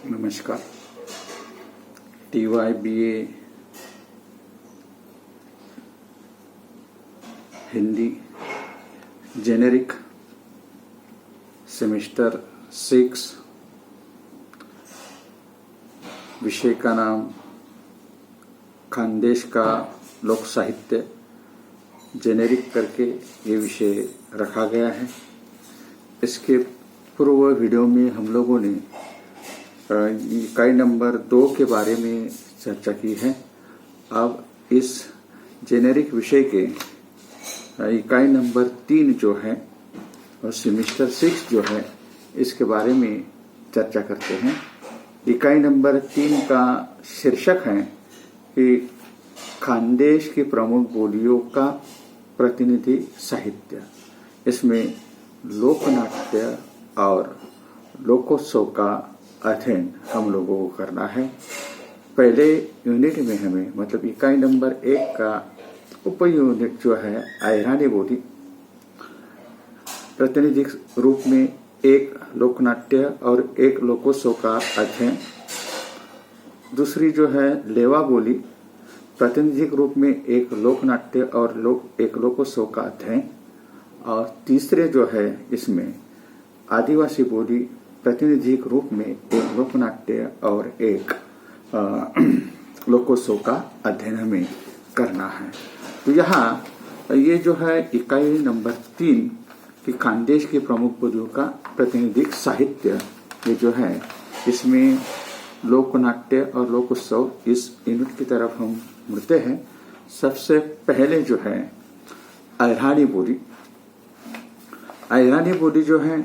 नमस्कार। TYBA Hindi generic semester 6 विषय का नाम खानदेश का लोक साहित्य जेनेरिक करके ये विषय रखा गया है। इसके पूर्व वीडियो में हम लोगों ने इकाई नंबर 2 के बारे में चर्चा की है। अब इस जेनेरिक विषय के इकाई नंबर 3 जो है और सेमेस्टर 6 जो है इसके बारे में चर्चा करते हैं। इकाई नंबर 3 का शीर्षक है कि खानदेश की प्रमुख बोलियों का प्रतिनिधि साहित्य। इसमें लोकनाट्य और लोकोत्सव का अध्ययन हम लोगों को करना है। पहले यूनिट में हमें मतलब इकाई नंबर 1 का उप यूनिट जो है अहिरानी बोली, प्रतिनिधि रूप में एक लोकनाट्य और एक लोकोत्सव का अध्ययन। दूसरी जो है लेवा बोली, प्रतिनिधि रूप में एक लोकनाट्य और एक लोकोत्सव का अध्ययन। और तीसरे जो है इसमें आदिवासी बोली, प्रतिनिधि रूप में एक लोकनाट्य और एक लोकोत्सव का अध्ययन हमें करना है। तो यहाँ ये जो है इकाई नंबर 3 कि खानदेश की प्रमुख बोलियों का प्रतिनिधिक साहित्य, ये जो है इसमें लोकनाट्य और लोकोत्सव इस यूनिट की तरफ हम मुड़ते हैं। सबसे पहले जो है अहिरानी बोली। अहिरानी बोली जो है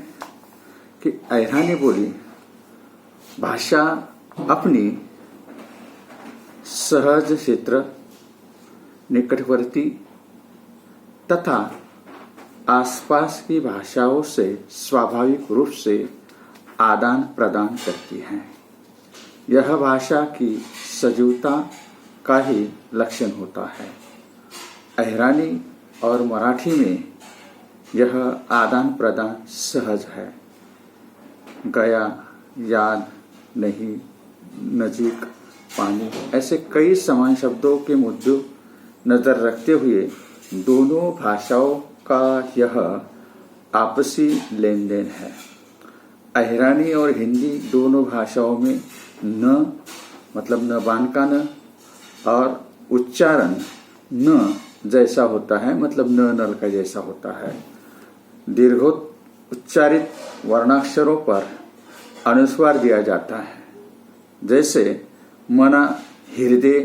कि अहिरानी बोली भाषा अपनी सहज क्षेत्र, निकटवर्ती तथा आसपास की भाषाओं से स्वाभाविक रूप से आदान प्रदान करती है। यह भाषा की सजीवता का ही लक्षण होता है। अहिरानी और मराठी में यह आदान प्रदान सहज है। गया, याद, नहीं, नजीक, पानी ऐसे कई समान शब्दों के मुद्दों नजर रखते हुए दोनों भाषाओं का यह आपसी लेन देन है। अहिरानी और हिंदी दोनों भाषाओं में न मतलब न बान का न और उच्चारण न जैसा होता है, मतलब न नल का जैसा होता है। दीर्घोच्चारित वर्णाक्षरों पर अनुस्वार दिया जाता है, जैसे मना, हृदय,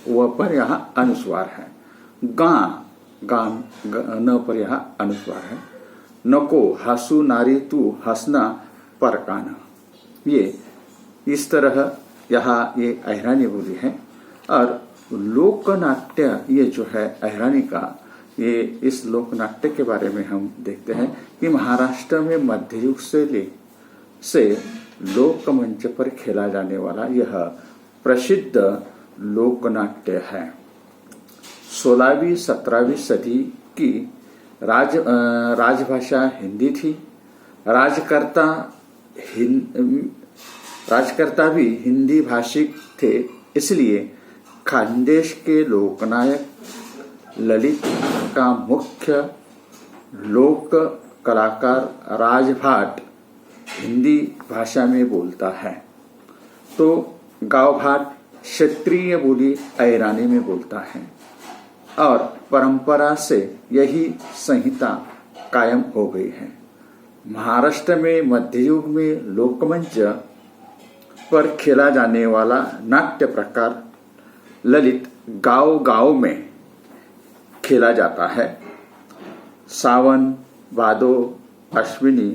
व पर यहाँ अनुस्वार है। गान न पर यहाँ अनुस्वार है। नको, हासु, नारी, तू, हंसना पर कान। ये इस तरह यहाँ ये अहिरानी बोली है। और लोकनाट्य ये जो है अहिरानी का, ये इस लोकनाट्य के बारे में हम देखते हैं कि महाराष्ट्र में मध्ययुग से लोकमंच पर खेला जाने वाला यह प्रसिद्ध लोकनाट्य है। 16वीं 17वीं सदी की राजभाषा हिंदी थी। राजकर्ता भी हिंदी भाषिक थे। इसलिए खानदेश के लोकनायक ललित का मुख्य लोक कलाकार राजभाट हिंदी भाषा में बोलता है, तो गाँवभाट क्षेत्रीय बोली अहिरानी में बोलता है। और परंपरा से यही संहिता कायम हो गई है। महाराष्ट्र में मध्ययुग में लोकमंच पर खेला जाने वाला नाट्य प्रकार ललित गांव में खेला जाता है। सावन, भादो, अश्विनी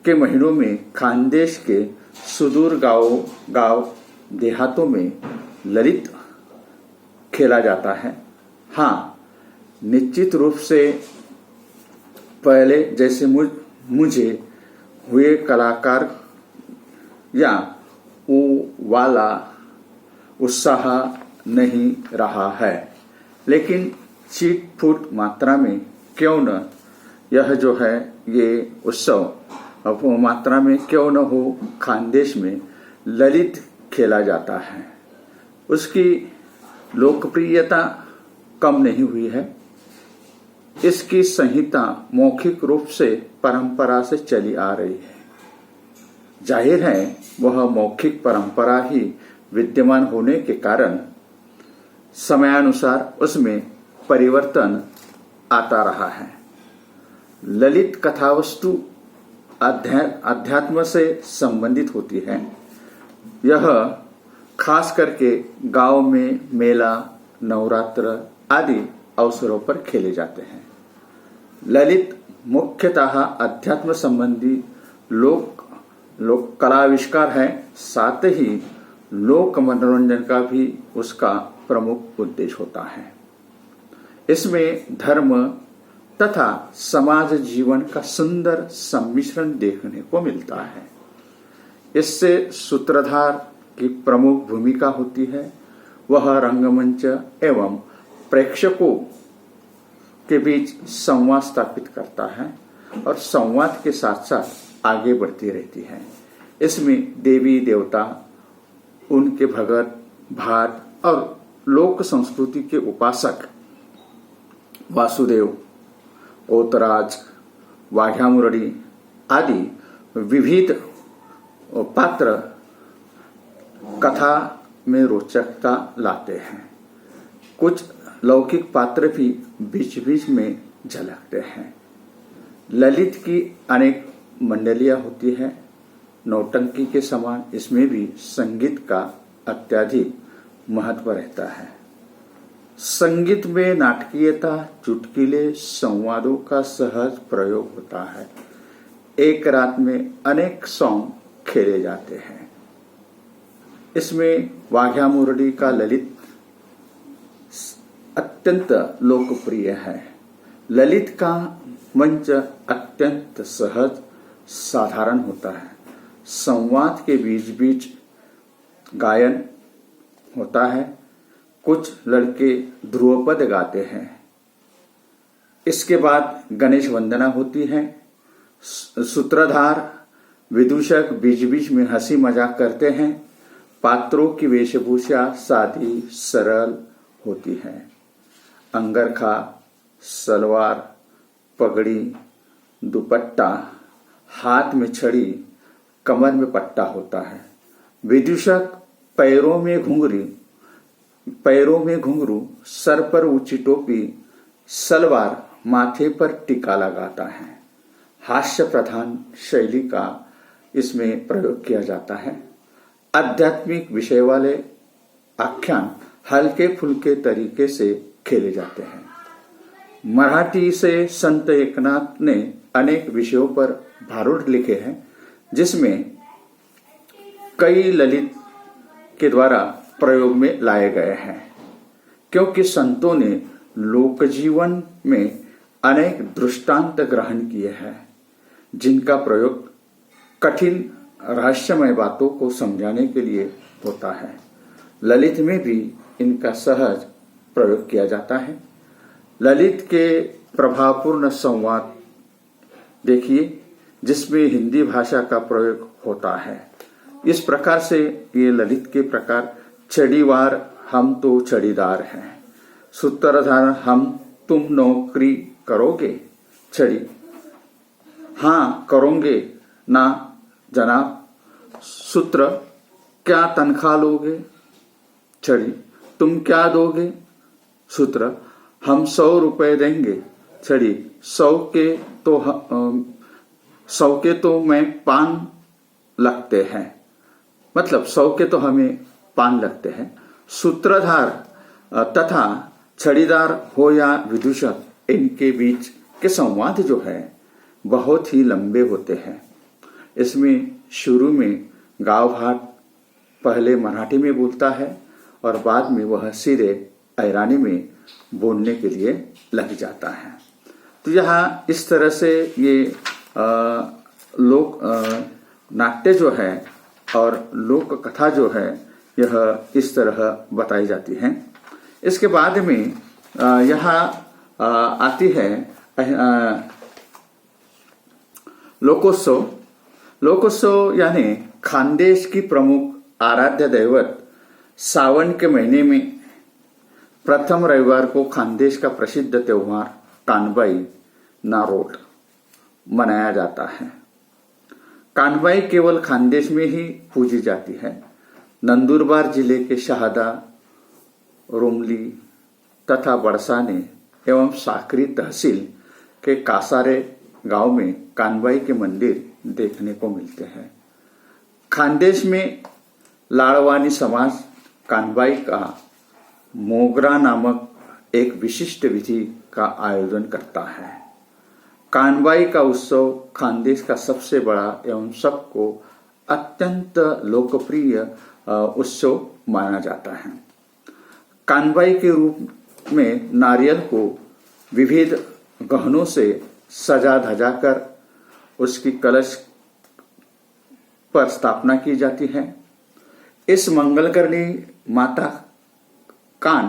के महीनों में खानदेश के सुदूर गांव देहातों में ललित खेला जाता है। हाँ, निश्चित रूप से पहले जैसे मुझे हुए कलाकार या वाला उत्साह नहीं रहा है, लेकिन छीट फूट मात्रा में क्यों न यह जो है ये उत्सव मात्रा में क्यों न हो, खानदेश में ललित खेला जाता है। उसकी लोकप्रियता कम नहीं हुई है। इसकी संहिता मौखिक रूप से परंपरा से चली आ रही है। जाहिर है वह मौखिक परंपरा ही विद्यमान होने के कारण समयानुसार उसमें परिवर्तन आता रहा है। ललित कथावस्तु अध्यात्म से संबंधित होती है। यह खास करके गांव में मेला, नवरात्र आदि अवसरों पर खेले जाते हैं। ललित मुख्यतः अध्यात्म संबंधी लोक कलाविष्कार है, साथ ही लोक मनोरंजन का भी उसका प्रमुख उद्देश्य होता है। इसमें धर्म तथा समाज जीवन का सुंदर सम्मिश्रण देखने को मिलता है। इससे सूत्रधार की प्रमुख भूमिका होती है। वह रंगमंच एवं प्रेक्षकों के बीच संवाद स्थापित करता है और संवाद के साथ साथ आगे बढ़ती रहती है। इसमें देवी देवता, उनके भगत, भाट और लोक संस्कृति के उपासक वासुदेव, ओतराज, वाघ्या मुरली आदि विविध पात्र कथा में रोचकता लाते हैं। कुछ लौकिक पात्र भी बीच बीच में झलकते हैं। ललित की अनेक मंडलियां होती है। नौटंकी के समान इसमें भी संगीत का अत्यधिक महत्व रहता है। संगीत में नाटकीयता, चुटकीले, संवादों का सहज प्रयोग होता है। एक रात में अनेक सॉन्ग खेले जाते हैं। इसमें वाघ्या मुरली का ललित अत्यंत लोकप्रिय है। ललित का मंच अत्यंत सहज साधारण होता है। संवाद के बीच बीच गायन होता है। कुछ लड़के ध्रुवपद गाते हैं। इसके बाद गणेश वंदना होती है। सूत्रधार, विदूषक बीच बीच में हंसी मजाक करते हैं। पात्रों की वेशभूषा सादी सरल होती है। अंगरखा, सलवार, पगड़ी, दुपट्टा, हाथ में छड़ी, कमर में पट्टा होता है। विदूषक पैरों में घुंघरू, सर पर ऊंची टोपी, सलवार, माथे पर टीका लगाता है। हास्य प्रधान शैली का इसमें प्रयोग किया जाता है। आध्यात्मिक विषय वाले आख्यान हल्के फुल्के तरीके से खेले जाते हैं। मराठी से संत एकनाथ ने अनेक विषयों पर भारूड लिखे हैं, जिसमें कई ललित के द्वारा प्रयोग में लाए गए हैं। क्योंकि संतों ने लोक जीवन में अनेक दृष्टांत ग्रहण किए हैं, जिनका प्रयोग कठिन रहस्यमय बातों को समझाने के लिए होता है। ललित में भी इनका सहज प्रयोग किया जाता है। ललित के प्रभावपूर्ण संवाद देखिए, जिसमें हिंदी भाषा का प्रयोग होता है। इस प्रकार से ये ललित के प्रकार छड़ीवार, हम तो छड़ीदार हैं। सूत्रधार, हम तुम नौकरी करोगे? छड़ी, हाँ करोगे ना जनाब। सूत्र, क्या तनख्वाह लोगे? छड़ी, तुम क्या दोगे? सूत्र, हम 100 रुपए देंगे। छड़ी, 100 के तो मैं पान लगते हैं। मतलब 100 के तो हमें पान लगते हैं। सूत्रधार तथा छड़ीदार हो या विदूषक, इनके बीच के संवाद जो है बहुत ही लंबे होते हैं। इसमें शुरू में गांव भाट पहले मराठी में बोलता है और बाद में वह सीधे ऐरानी में बोलने के लिए लग जाता है। तो यहाँ इस तरह से ये लोक नाट्य जो है और लोक कथा जो है यह इस तरह बताई जाती है। इसके बाद में यहाँ आती है लोकोत्सव। लोकोत्सव यानी खानदेश की प्रमुख आराध्य दैवत सावन के महीने में प्रथम रविवार को खानदेश का प्रसिद्ध त्योहार कानबाई नारोट मनाया जाता है। कानबाई केवल खानदेश में ही पूजी जाती है। नंदुरबार जिले के शहादा, रुमली तथा बड़साने एवं साकरी तहसील के कासारे गांव में कानबाई के मंदिर देखने को मिलते हैं। खानदेश में लाड़वानी समाज कानबाई का मोगरा नामक एक विशिष्ट विधि का आयोजन करता है। कानबाई का उत्सव खानदेश का सबसे बड़ा एवं सबको अत्यंत लोकप्रिय उत्सव माना जाता है। कानबाई के रूप में नारियल को विविध गहनों से सजा धजा कर उसकी कलश पर स्थापना की जाती है। इस मंगलकरणी माता कान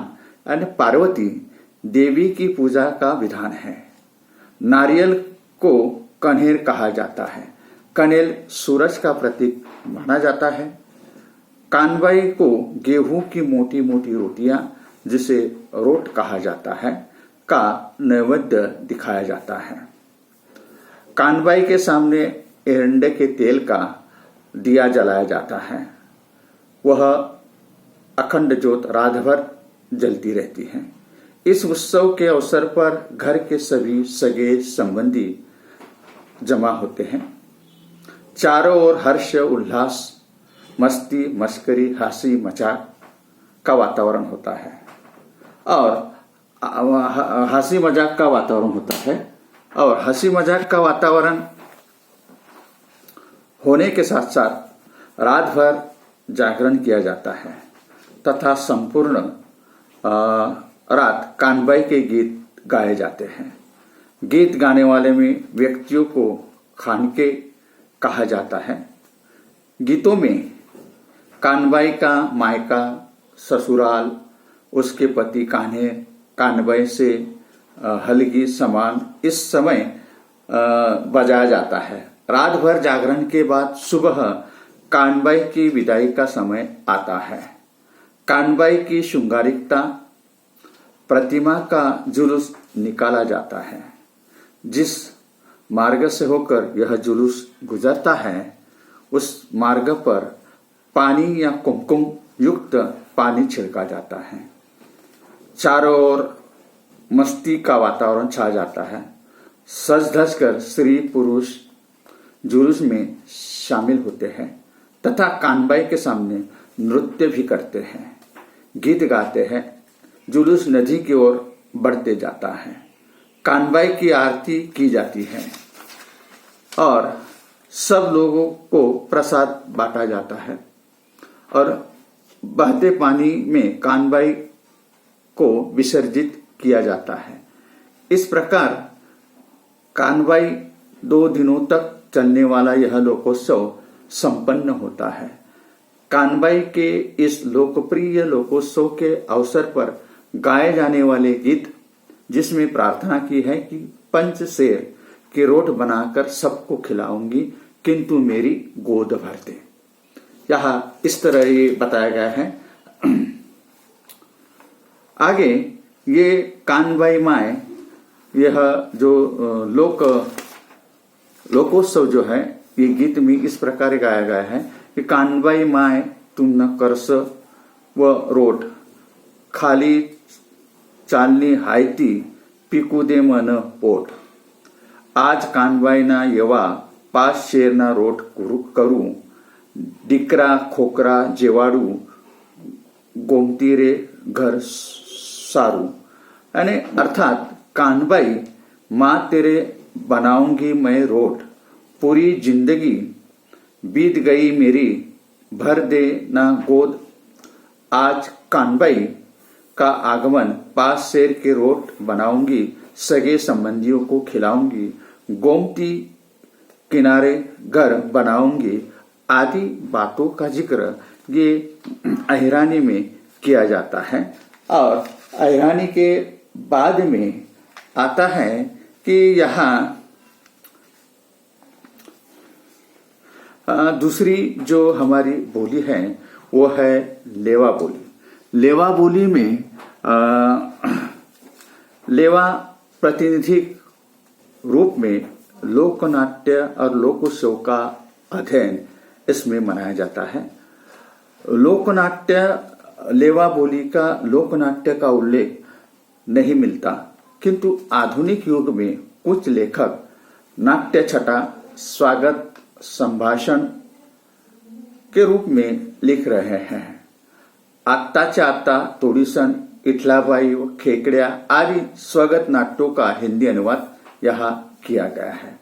यानी पार्वती देवी की पूजा का विधान है। नारियल को कन्हेर कहा जाता है। कनेल सूरज का प्रतीक माना जाता है। कानबाई को गेहूं की मोटी मोटी रोटियां, जिसे रोट कहा जाता है, का नैवेद्य दिखाया जाता है। कानबाई के सामने एरंडे के तेल का दिया जलाया जाता है। वह अखंड ज्योत रात भर जलती रहती है। इस उत्सव के अवसर पर घर के सभी सगे संबंधी जमा होते हैं। चारों ओर हर्ष उल्लास, मस्ती मस्करी, हंसी मजाक का वातावरण होता है और हंसी मजाक का वातावरण होता है और हंसी मजाक का वातावरण होने के साथ साथ रात भर जागरण किया जाता है तथा संपूर्ण रात कानबाई के गीत गाए जाते हैं। गीत गाने वाले में व्यक्तियों को खानके कहा जाता है। गीतों में कानबाई का मायका, ससुराल, उसके पति कान्हे, कानबाई से हलगी समान इस समय बजाया जाता है। रात भर जागरण के बाद सुबह कानबाई की विदाई का समय आता है। कानबाई की श्रृंगारिकता प्रतिमा का जुलूस निकाला जाता है। जिस मार्ग से होकर यह जुलूस गुजरता है उस मार्ग पर पानी या कुमकुम युक्त पानी छिड़का जाता है। चारों ओर मस्ती का वातावरण छा जाता है। सज धज कर स्त्री पुरुष जुलूस में शामिल होते हैं तथा कानबाई के सामने नृत्य भी करते हैं, गीत गाते हैं। जुलूस नदी की ओर बढ़ते जाता है। कानबाई की आरती की जाती है और सब लोगों को प्रसाद बांटा जाता है और बहते पानी में कानबाई को विसर्जित किया जाता है। इस प्रकार कानबाई 2 दिनों तक चलने वाला यह लोकोत्सव संपन्न होता है। कानबाई के इस लोकप्रिय लोकोत्सव के अवसर पर गाए जाने वाले गीत, जिसमें प्रार्थना की है कि पंचशेर की रोट बनाकर सबको खिलाऊंगी किंतु मेरी गोद भर दे। यहाँ इस तरह ये बताया गया है। आगे ये कानबाई माए, यह जो लोकोत्सव जो है, ये गीत में इस प्रकार गाया गया है कि कानबाई माए तुम न करस व रोट, खाली चालनी हायती पिकू दे मन पोट। आज कानबाई ना येवा 5 शेर ना रोट करू, डिकरा खोकरा जेवाडू, गोमती रे घर सारू। यानी अर्थात कानबाई माँ तेरे बनाऊंगी मैं रोट, पूरी जिंदगी बीत गई मेरी भर दे ना गोद। आज कानबाई का आगमन 5 शेर के रोट बनाऊंगी, सगे संबंधियों को खिलाऊंगी, गोमती किनारे घर बनाऊंगी आदि बातों का जिक्र ये अहिरानी में किया जाता है। और अहिरानी के बाद में आता है कि यहाँ दूसरी जो हमारी बोली है वो है लेवा बोली। लेवा बोली में लेवा प्रतिनिधि रूप में लोकनाट्य और लोकोत्सव का अध्ययन इसमें मनाया जाता है। लोकनाट्य लेवा बोली का लोकनाट्य का उल्लेख नहीं मिलता, किंतु आधुनिक युग में कुछ लेखक नाट्य छटा स्वागत संभाषण के रूप में लिख रहे हैं। आत्ताच्या आत्ता तोडीसन, इठलाबाई व खेकड्या आदि स्वागत नाट्यों का हिंदी अनुवाद यहाँ किया गया है।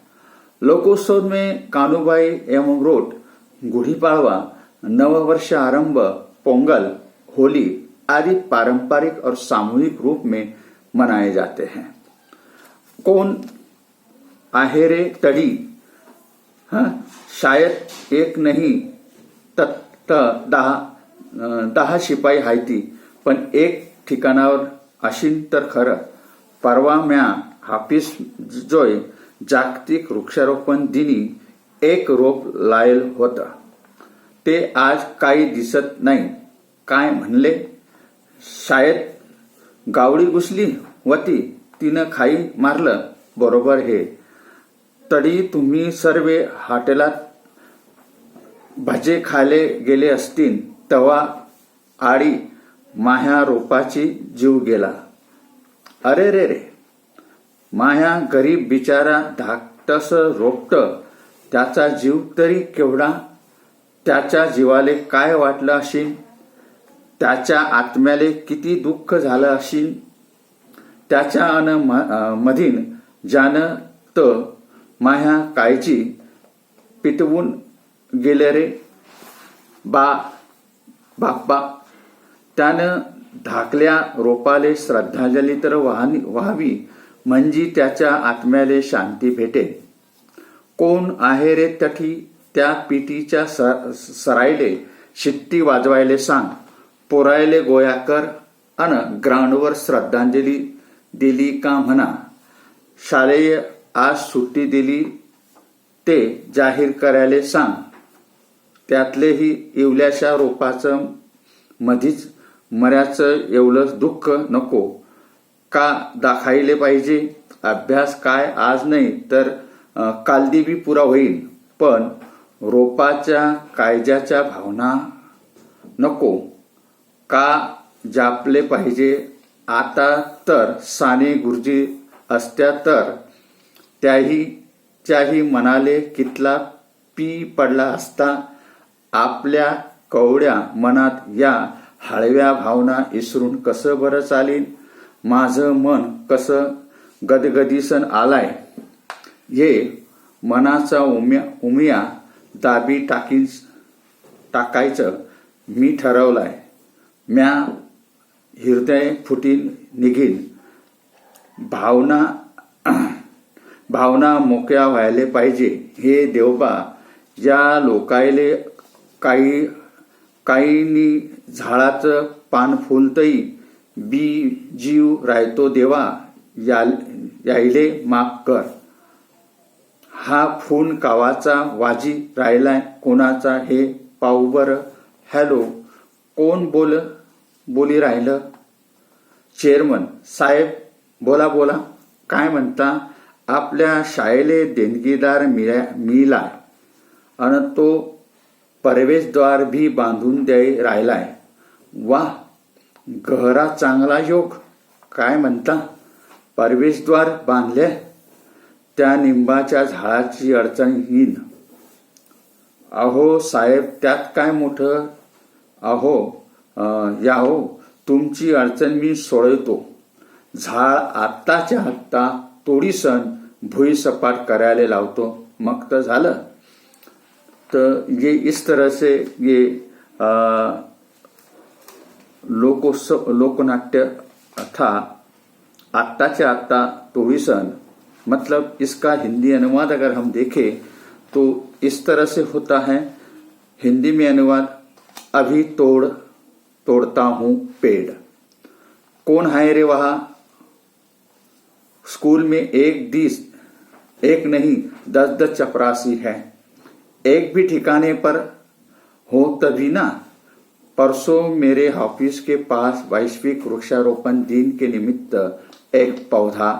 लोकोत्सव में कानुबाई एवं रोट, गुड़ी पाड़वा, नववर्ष आरंभ, पोंगल, होली आदि पारंपरिक और सामूहिक रूप में मनाए जाते हैं। कौन आहेरे तड़ी, शायद एक नाही तर दहा शिपाई हायती, पण एक ठिकाणावर अशीन तर खरं। परवा म्या हाफिस जोय जागतिक वृक्षारोपण दिनी एक रोप लायल होतं, ते आज काही दिसत नाही। काय म्हणले? शायद गावडी घुसली होती, तिनं खाई मारलं। बरोबर हे। तडी तुम्ही सर्वे हॉटेलात भजे खाले गेले असतील, तेव्हा आडी माह्या रोपाची जीव गेला। अरे रे रे, माह्या गरीब बिचारा धाकटस रोपट, त्याचा जीव तरी केवढा। त्याच्या जीवाले काय वाटलं असेल, त्याच्या आत्म्याले किती दुःख झालं असेल। त्याच्या अन मधीन ज्यानं त माह्या कायची पिटवून गेले रे बाप्पा। त्यानं धाकल्या रोपाले श्रद्धांजली तर व्हावी, म्हणजे त्याच्या आत्म्याले शांती भेटेल। कोण आहे रे तठी त्या पिटीच्या सरायले शिट्टी वाजवायले सांग। पोरायले गोया कर अन ग्राउंडवर श्रद्धांजली दिली का म्हणा। शालेय आज सुट्टी दिली ते जाहीर करायले सांग। त्यातलेही इवल्याशा रोपाचं मधीच मऱ्याचं एवढंच दुःख नको का दाखायले पाहिजे। अभ्यास काय आज नाही तर कालदिबी पुरा होईल, पण रोपाच्या काळजाच्या भावना नको का जापले पाहिजे। आता तर साने गुरुजी असत्या तर त्याही मनाले कितला पी पडला असता। आपल्या कवड्या मनात या हळव्या भावना इसरून कसं बरं चालेल। माझं मन कसं गदगदीसन आलाय। हे मनाचा उमिया दाबी टाकायचं मी ठरवलंय। म्या हृदय फुटीन निघीन। भावना मोकळ्या व्हायला पाहिजे। हे देवबा, या लोकायले काहीनी झाडाचं पान फुलतई बी जीव राहतो देवा, यायले माफ कर। हा फोन कावाचा वाजी राहिलाय कोणाचा हे पाहू बरं। हॅलो, कोण बोली राहिलं? चेअरमन साहेब, बोला काय म्हणता? आपल्या शाळेले देणगीदार मिळालाय अन तो प्रवेशद्वार भी बांधून द्याय राहिलाय। वाह, गहरा चांगला योग। काय म्हणता? प्रवेशद्वार बांधले? त्या निंबाच्या झाडाची अडचण येईन। अहो साहेब, त्यात काय मोठं? याहो, तुमची अडचण मी सोडवतो। झाड आत्ताच्या आत्ता तोडीसन भुईसपाट करायला लावतो, मग तर झालं। तो ये इस तरह से ये लोकनाट्य था। आत्ताच्या आत्ता तोड़ीसन, मतलब इसका हिंदी अनुवाद अगर हम देखें तो इस तरह से होता है। हिंदी में अनुवाद, अभी तोड़ता हूं पेड़। कौन है रे वहां? स्कूल में एक नहीं 10 चपरासी है। एक भी ठिकाने पर हो तभी ना। परसों मेरे ऑफिस के पास वैश्विक वृक्षारोपण दिन के निमित्त एक पौधा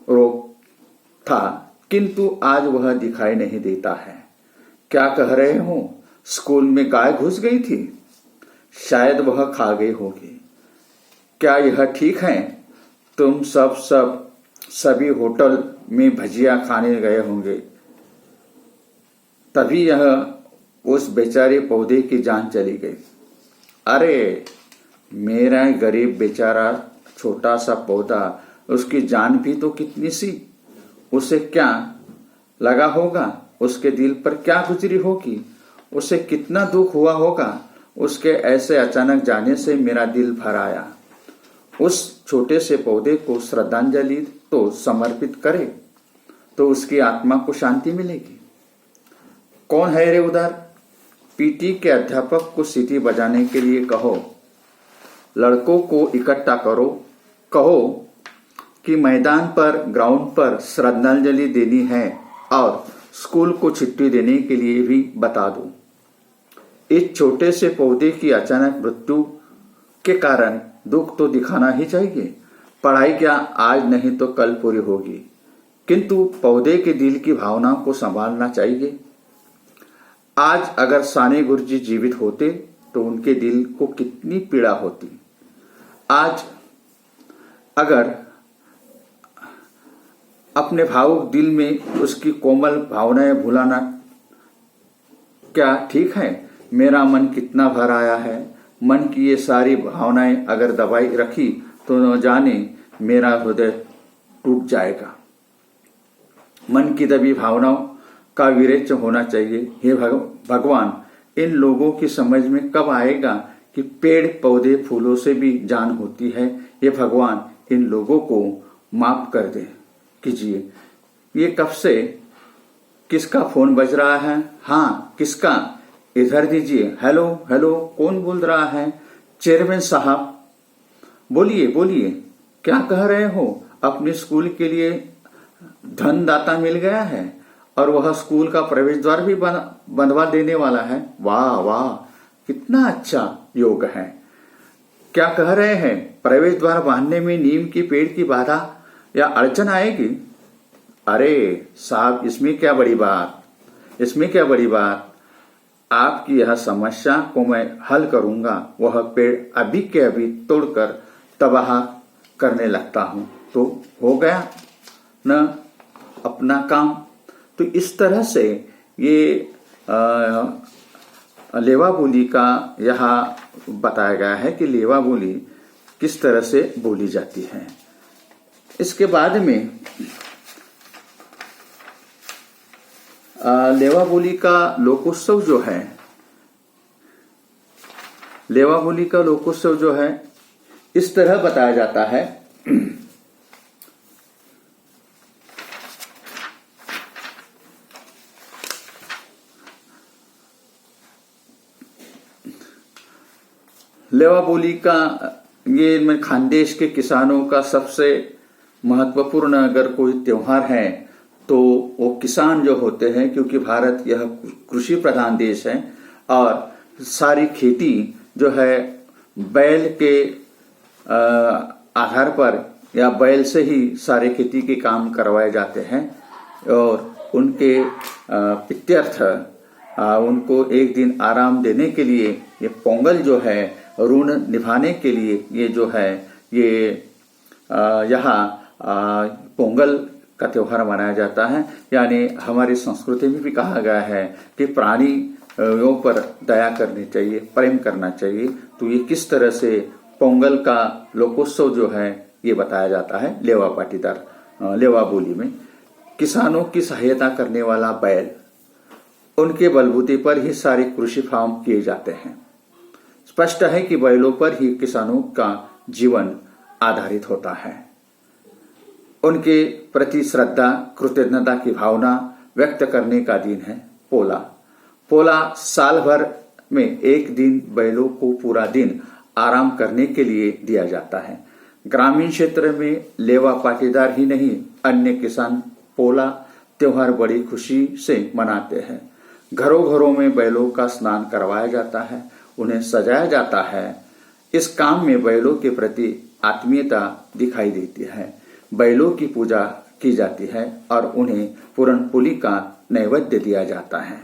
रोप था, किंतु आज वह दिखाई नहीं देता है। क्या कह रहे हो? स्कूल में गाय घुस गई थी, शायद वह खा गई होगी। क्या यह ठीक है? तुम सभी होटल में भजिया खाने गए होंगे, तभी यह उस बेचारे पौधे की जान चली गई। अरे मेरा गरीब बेचारा छोटा सा पौधा, उसकी जान भी तो कितनी सी। उसे क्या लगा होगा, उसके दिल पर क्या गुजरी होगी, उसे कितना दुख हुआ होगा। उसके ऐसे अचानक जाने से मेरा दिल भर आया। उस छोटे से पौधे को श्रद्धांजलि तो समर्पित करे तो उसकी आत्मा को शांति मिलेगी। कौन है रे उधर? पीटी के अध्यापक को सीटी बजाने के लिए कहो, लड़कों को इकट्ठा करो, कहो कि मैदान पर ग्राउंड पर श्रद्धांजलि देनी है और स्कूल को छुट्टी देने के लिए भी बता दो। इस छोटे से पौधे की अचानक मृत्यु के कारण दुख तो दिखाना ही चाहिए। पढ़ाई क्या आज नहीं तो कल पूरी होगी, किंतु पौधे के दिल की भावना को संभालना चाहिए। आज अगर साने गुरुजी जीवित होते तो उनके दिल को कितनी पीड़ा होती। आज अगर अपने भावुक दिल में उसकी कोमल भावनाएं भुलाना क्या ठीक है? मेरा मन कितना भर आया है। मन की ये सारी भावनाएं अगर दबाई रखी तो न जाने मेरा हृदय टूट जाएगा। मन की दबी भावनाओं का विरेचन होना चाहिए। हे भगवान, इन लोगों की समझ में कब आएगा कि पेड़ पौधे फूलों से भी जान होती है। ये भगवान, इन लोगों को माफ कर दे कीजिए। ये कब से किसका फोन बज रहा है? हाँ, किसका? इधर दीजिए। हेलो हेलो, कौन बोल रहा है? चेयरमैन साहब। बोलिए बोलिए, क्या कह रहे हो? अपने स्कूल के लिए धनदाता मिल गया है और वह स्कूल का प्रवेश द्वार भी बंधवा देने वाला है। वाह वाह, कितना अच्छा योग है। क्या कह रहे हैं? प्रवेश द्वार बांधने में नीम की पेड़ की बाधा या अड़चन आएगी? अरे साहब, इसमें क्या बड़ी बात, इसमें क्या बड़ी बात। आपकी यह समस्या को मैं हल करूंगा। वह पेड़ अभी के अभी तोड़कर तबाह करने लगता हूं तो हो गया न अपना काम। तो इस तरह से ये लेवा बोली का यहाँ बताया गया है कि लेवा बोली किस तरह से बोली जाती है। इसके बाद में लेवा बोली का लोकोत्सव जो है, लेवा बोली का लोकोत्सव जो है इस तरह बताया जाता है। लेवा बोली का ये खानदेश के किसानों का सबसे महत्वपूर्ण अगर कोई त्योहार है तो वो किसान जो होते हैं, क्योंकि भारत यह कृषि प्रधान देश है और सारी खेती जो है बैल के आधार पर या बैल से ही सारे खेती के काम करवाए जाते हैं और उनके प्रीत्यर्थ उनको एक दिन आराम देने के लिए ये पोंगल जो है, ऋण निभाने के लिए ये जो है ये यहाँ पोंगल का त्योहार मनाया जाता है। यानी हमारी संस्कृति में भी कहा गया है कि प्राणियों पर दया करनी चाहिए, प्रेम करना चाहिए। तो ये किस तरह से पोंगल का लोकोत्सव जो है ये बताया जाता है लेवा पाटीदार लेवा बोली में। किसानों की सहायता करने वाला बैल, उनके बलबूते पर ही सारे कृषि काम किए जाते हैं। स्पष्ट है कि बैलों पर ही किसानों का जीवन आधारित होता है। उनके प्रति श्रद्धा, कृतज्ञता की भावना व्यक्त करने का दिन है पोला। पोला साल भर में एक दिन बैलों को पूरा दिन आराम करने के लिए दिया जाता है। ग्रामीण क्षेत्र में लेवा पाटीदार ही नहीं, अन्य किसान पोला त्योहार बड़ी खुशी से मनाते हैं। घरों घरों में बैलों का स्नान करवाया जाता है, उन्हें सजाया जाता है। इस काम में बैलों के प्रति आत्मीयता दिखाई देती है। बैलों की पूजा की जाती है और उन्हें पूरण पुली का नैवेद्य दिया जाता है।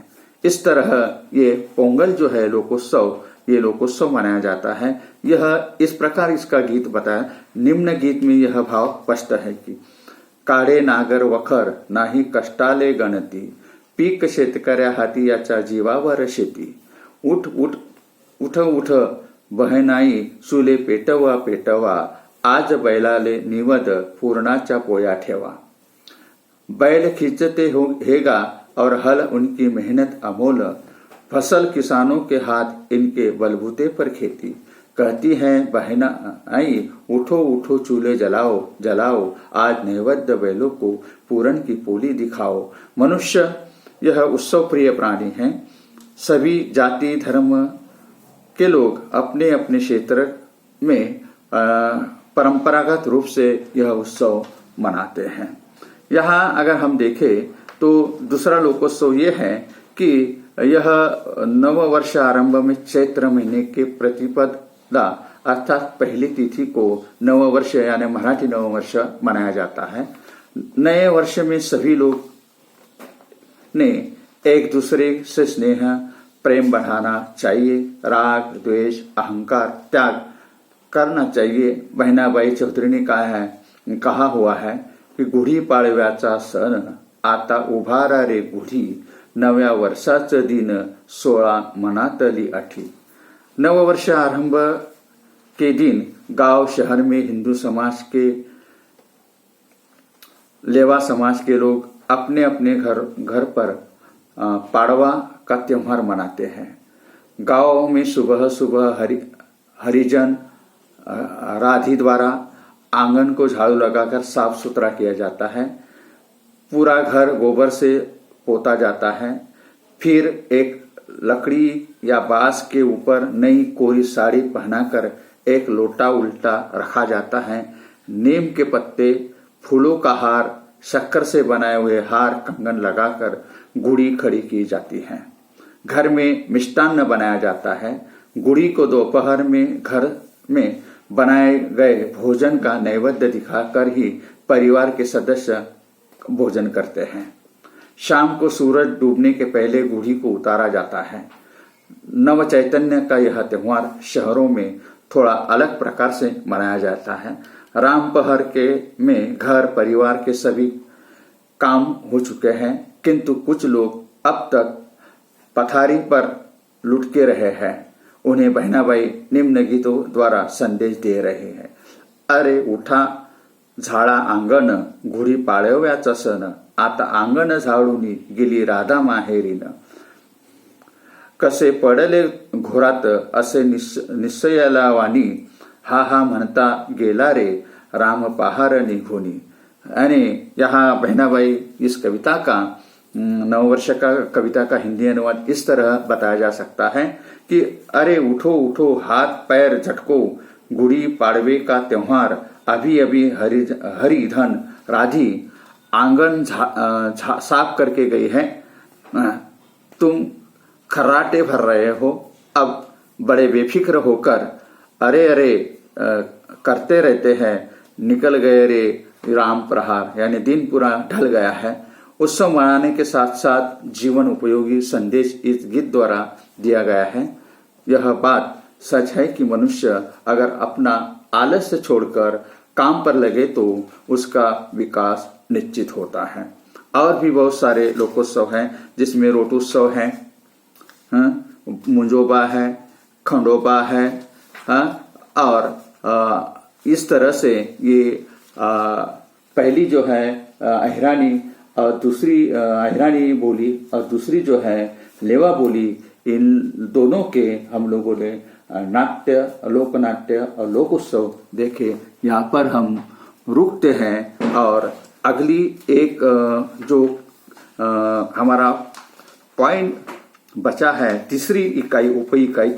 इस तरह ये पोंगल जो है लोकोत्सव, ये लोकोत्सव मनाया जाता है। यह इस प्रकार इसका गीत बताया। निम्न गीत में यह भाव स्पष्ट है कि काळे नागर वखर नाही कष्टाले गणती, पीक शेतकऱ्या हाती याच्या जीवावर शेती, उठ उठ उठ उठ बहनाई चुले पेटवा पेटवा, आज बैलाले निवद पूर्णाच्या पोया ठेवा। बैल खींचते हेगा और हल उनकी मेहनत अमोल, फसल किसानों के हाथ इनके बलबूते पर खेती, कहती है बहना आई उठो उठो चूल्हे जलाओ जलाओ, आज नैवेद्य बैलों को पूरन की पोली दिखाओ। मनुष्य यह उत्सव प्रिय प्राणी है। सभी जाति धर्म के लोग अपने अपने क्षेत्र में परंपरागत रूप से यह उत्सव मनाते हैं। यहाँ अगर हम देखें तो दूसरा लोकोत्सव ये है कि यह नव वर्ष आरंभ में चैत्र महीने के प्रतिपदा अर्थात पहली तिथि को नव वर्ष यानी मराठी नव वर्ष मनाया जाता है। नए वर्ष में सभी लोग ने एक दूसरे से स्नेह प्रेम बढ़ाना चाहिए, राग द्वेष अहंकार त्याग करना चाहिए। बहिणाबाई चौधरी ने कहा हुआ है की गुढी पाडव्याचा सण आता उभारा रे गुढी, नव्या वर्षाचं दिन 16 मनातली अठी। नव वर्ष आरंभ के दिन गांव शहर में हिंदू समाज के लेवा समाज के लोग अपने अपने घर पर पाड़वा का त्योहार मनाते हैं। गांव में सुबह सुबह हरिजन राधी द्वारा आंगन को झाड़ू लगाकर साफ सुथरा किया जाता है। पूरा घर गोबर से पोता जाता है। फिर एक लकड़ी या बांस के ऊपर नई कोरी साड़ी पहनाकर एक लोटा उल्टा रखा जाता है। नीम के पत्ते, फूलों का हार, शक्कर से बनाए हुए हार, कंगन लगाकर गुड़ी खड़ी की जाती है। घर में मिष्टान्न बनाया जाता है। गुड़ी को दोपहर में घर में बनाए गए भोजन का नैवेद्य दिखाकर ही परिवार के सदस्य भोजन करते हैं। शाम को सूरज डूबने के पहले गुड़ी को उतारा जाता है। नव चैतन्य का यह त्योहार शहरों में थोड़ा अलग प्रकार से मनाया जाता है। राम पहर के में घर परिवार के सभी काम हो चुके हैं, किंतु कुछ लोग अब तक पथारी पर लुटके रहे हैं। उन्हें बहनाबाई निम्न गीतों द्वारा संदेश दे रहे हैं। अरे उठा झाडा अंगण, गुढी पाडव्याचा सण, आता अंगण झाडूनी गेली राधा माहेरीन, कसे पडले घोरात असे निश्चयाला वाणी, हा हा म्हणता गेला रे राम पहार निघोनी। यानी यहाँ बहनाबाई इस कविता का नववर्ष का कविता का हिंदी अनुवाद इस तरह बताया जा सकता है कि अरे उठो उठो हाथ पैर झटको, गुड़ी पाड़वे का त्योहार, अभी अभी हरिधन राधी आंगन साफ करके गई है, तुम खर्राटे भर रहे हो, अब बड़े बेफिक्र होकर अरे अरे करते रहते हैं, निकल गए रे राम प्रहार, यानी दिन पूरा ढल गया है। उत्सव मनाने के साथ साथ जीवन उपयोगी संदेश इस गीत द्वारा दिया गया है। यह बात सच है कि मनुष्य अगर अपना आलस्य छोड़कर काम पर लगे तो उसका विकास निश्चित होता है। और भी बहुत सारे लोकोत्सव हैं जिसमें रोटोत्सव है, मुंजोबा है, खंडोबा है, और इस तरह से ये पहली जो है अहिरानी और दूसरी अहिरानी बोली और दूसरी जो है लेवा बोली, इन दोनों के हम लोगों ने नाट्य, लोकनाट्य और लोक उत्सव देखे। यहाँ पर हम रुकते हैं और अगली एक जो हमारा पॉइंट बचा है, तीसरी इकाई, उप इकाई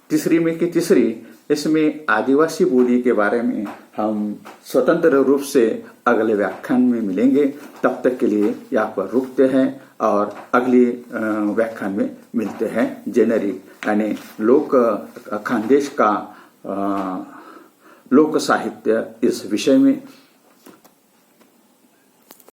तीसरी में की तीसरी, इसमें आदिवासी बोली के बारे में हम स्वतंत्र रूप से अगले व्याख्यान में मिलेंगे। तब तक के लिए यहाँ पर रुकते हैं और अगले व्याख्यान में मिलते हैं। जेनेरिक यानी लोक खानदेश का लोक साहित्य इस विषय में